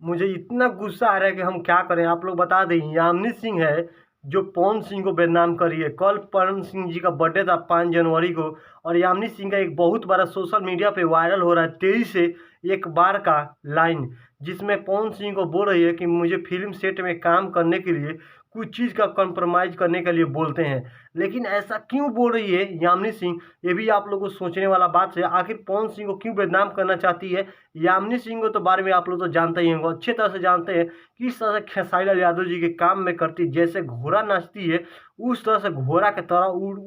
मुझे इतना गुस्सा आ रहा है कि हम क्या करें। आप लोग बता दें, यामिनी सिंह है जो पवन सिंह को बदनाम करी है। कल पवन सिंह जी का बर्थडे था 5 जनवरी को, और यामिनी सिंह का एक बहुत बड़ा सोशल मीडिया पे वायरल हो रहा है 23 से एक बार का लाइन, जिसमें पवन सिंह को बोल रही है कि मुझे फिल्म सेट में काम करने के लिए कुछ चीज़ का कॉम्प्रोमाइज़ करने के लिए बोलते हैं। लेकिन ऐसा क्यों बोल रही है यामिनी सिंह, ये भी आप लोगों को सोचने वाला बात है। आखिर पवन सिंह को क्यों बदनाम करना चाहती है। यामिनी सिंह को तो बारे में आप लोग तो जानते ही होंगे, अच्छे तरह से जानते हैं किस तरह से खेसारी लाल यादव जी के काम में करती, जैसे घोड़ा नाचती है उस तरह से घोड़ा के तरह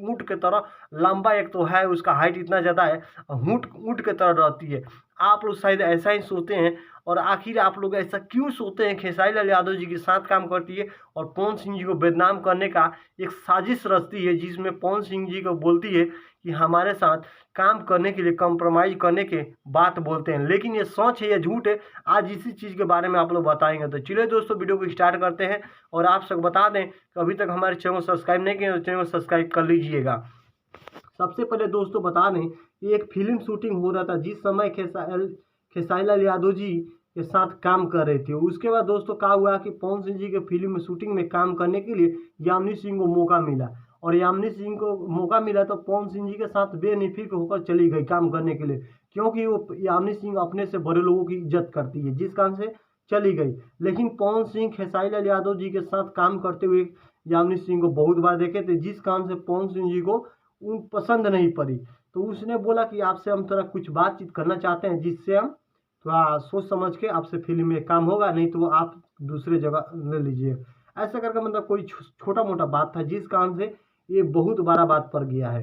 ऊँट के तरह लंबा एक तो है, उसका हाइट इतना ज़्यादा है, ऊँट ऊँट के तरह रहती है। आप लोग शायद ऐसा ही सोचते हैं। और आखिर आप लोग ऐसा क्यों सोचते हैं। खेसारी लाल यादव जी के साथ काम करती है और पवन सिंह जी को बदनाम करने का एक साजिश रचती है, जिसमें पवन सिंह जी को बोलती है कि हमारे साथ काम करने के लिए कॉम्प्रोमाइज़ करने के बात बोलते हैं। लेकिन ये सच है या झूठ है, आज इसी चीज़ के बारे में आप लोग बताएंगे। तो चलिए दोस्तों, वीडियो को स्टार्ट करते हैं। और आप सब बता दें कि अभी तक हमारे चैनल को सब्सक्राइब नहीं किया तो चैनल को सब्सक्राइब कर लीजिएगा। सबसे पहले दोस्तों बता दें कि एक फिल्म शूटिंग हो रहा था, जिस समय खेसारी लाल यादव जी के साथ काम कर रहे थे। उसके बाद दोस्तों क्या हुआ कि पवन सिंह जी के फिल्म में शूटिंग में काम करने के लिए यामिनी सिंह को मौका मिला, और यामिनी सिंह को मौका मिला तो पवन सिंह जी के साथ बेनिफिक होकर चली गई काम करने के लिए, क्योंकि वो यामिनी सिंह अपने से बड़े लोगों की इज्जत करती है, जिस कारण से चली गई। लेकिन पवन सिंह खेसारी लाल यादव जी के साथ काम करते हुए यामिनी सिंह को बहुत बार देखे थे, जिस कारण से पवन सिंह जी को उन पसंद नहीं पड़ी। तो उसने बोला कि आपसे हम थोड़ा कुछ बातचीत करना चाहते हैं, जिससे हम थोड़ा सोच समझ के आपसे फिल्म में काम होगा, नहीं तो आप दूसरे जगह ले लीजिए। ऐसा करके मतलब कोई छोटा मोटा बात था, जिस कारण से ये बहुत बड़ा बात पड़ गया है।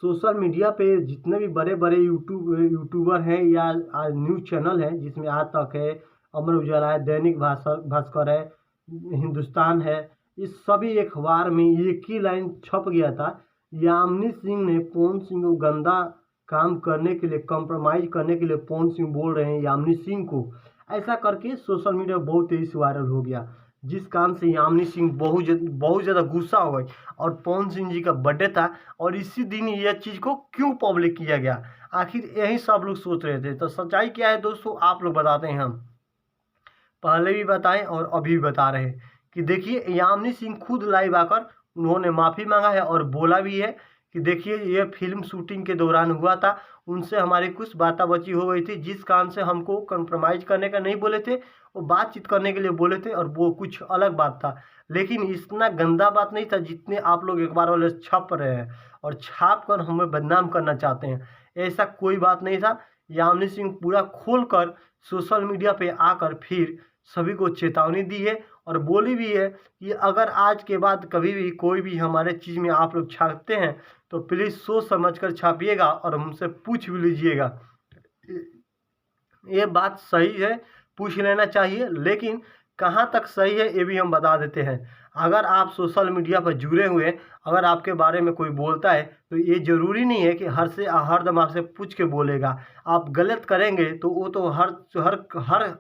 सोशल मीडिया पे जितने भी बड़े बड़े यूट्यूबर हैं या न्यूज़ चैनल हैं, जिसमें आज तक है, अमर उजाला है, दैनिक भास्कर है, हिंदुस्तान है, इस सभी अखबार में एक ही लाइन छप गया था, यामिनी सिंह ने पवन सिंह को गंदा काम करने के लिए, कॉम्प्रोमाइज़ करने के लिए पवन सिंह बोल रहे हैं यामिनी सिंह को। ऐसा करके सोशल मीडिया बहुत तेज़ी से वायरल हो गया, जिस कारण से यामिनी सिंह बहुत ज़्यादा गुस्सा हो गई। और पवन सिंह जी का बर्थडे था, और इसी दिन यह चीज़ को क्यों पब्लिक किया गया, आखिर यही सब लोग सोच रहे थे। तो सच्चाई क्या है दोस्तों, आप लोग बताते हैं। हम पहले भी बताएं और अभी भी बता रहे हैं कि देखिए, यामिनी सिंह खुद लाइव आकर उन्होंने माफ़ी मांगा है और बोला भी है कि देखिए, ये फिल्म शूटिंग के दौरान हुआ था, उनसे हमारी कुछ बाताबची हो गई थी, जिस कारण से हमको कंप्रोमाइज़ करने का नहीं बोले थे, वो बातचीत करने के लिए बोले थे, और वो कुछ अलग बात था। लेकिन इतना गंदा बात नहीं था जितने आप लोग एक बार वाले छाप रहे हैं और छाप कर हमें बदनाम करना चाहते हैं। ऐसा कोई बात नहीं था। यामिनी सिंह पूरा खोल कर सोशल मीडिया पे आकर फिर सभी को चेतावनी दी है, और बोली भी है कि अगर आज के बाद कभी भी कोई भी हमारे चीज़ में आप लोग छापते हैं तो प्लीज़ सोच समझ कर छापिएगा और हमसे पूछ भी लीजिएगा। ये बात सही है, पूछ लेना चाहिए, लेकिन कहाँ तक सही है ये भी हम बता देते हैं। अगर आप सोशल मीडिया पर जुड़े हुए, अगर आपके बारे में कोई बोलता है तो ये ज़रूरी नहीं है कि हर दम आपसे पूछ के बोलेगा। आप गलत करेंगे तो वो तो हर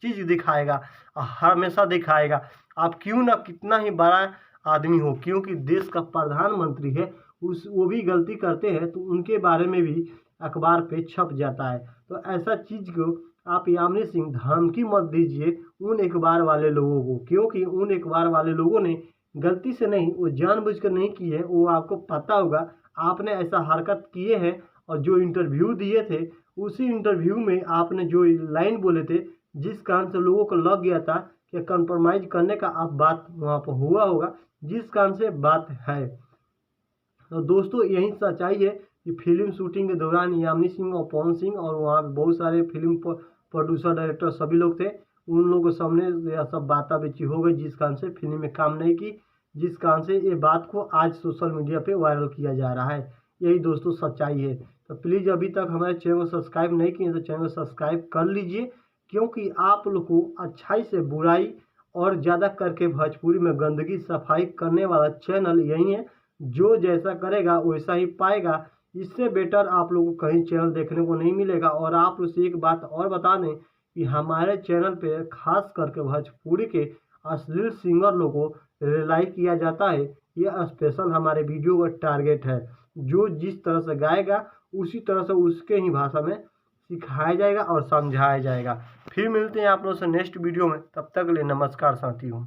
चीज़ दिखाएगा, हमेशा दिखाएगा। आप क्यों ना कितना ही बड़ा आदमी हो, क्योंकि देश का प्रधानमंत्री है, वो भी गलती करते हैं तो उनके बारे में भी अखबार पे छप जाता है। तो ऐसा चीज़ को आप यामिनी सिंह धमकी मत दीजिए उन अखबार वाले लोगों को, क्योंकि उन अखबार वाले लोगों ने गलती से नहीं, वो जानबूझकर नहीं की है। वो आपको पता होगा, आपने ऐसा हरकत किए हैं, और जो इंटरव्यू दिए थे उसी इंटरव्यू में आपने जो लाइन बोले थे, जिस कारण से लोगों को लग गया था कि कंप्रोमाइज़ करने का अब बात वहाँ पर हुआ होगा, जिस कारण से बात है। तो दोस्तों यही सच्चाई है कि फिल्म शूटिंग के दौरान यामिनी सिंह और पवन सिंह और वहाँ पे बहुत सारे फिल्म प्रोड्यूसर डायरेक्टर सभी लोग थे, उन लोगों के सामने यह सब बाताबची हो गई, जिस कारण से फिल्म में काम नहीं की, जिस कारण से ये बात को आज सोशल मीडिया पे वायरल किया जा रहा है। यही दोस्तों सच्चाई है। तो प्लीज़ अभी तक हमारे चैनल को सब्सक्राइब नहीं किए तो चैनल को सब्सक्राइब कर लीजिए, क्योंकि आप लोग को अच्छाई से बुराई और ज़्यादा करके भोजपुरी में गंदगी सफाई करने वाला चैनल यही है। जो जैसा करेगा वैसा ही पाएगा, इससे बेटर आप लोगों को कहीं चैनल देखने को नहीं मिलेगा। और आप उसे एक बात और बता दें कि हमारे चैनल पे खास करके भोजपुरी के अश्लील सिंगर लोगों को रिलाई किया जाता है। ये स्पेशल हमारे वीडियो का टारगेट है। जो जिस तरह से गाएगा उसी तरह से उसके ही भाषा में सिखाया जाएगा और समझाया जाएगा। फिर मिलते हैं आप लोगों से नेक्स्ट वीडियो में, तब तक के लिए नमस्कार साथियों।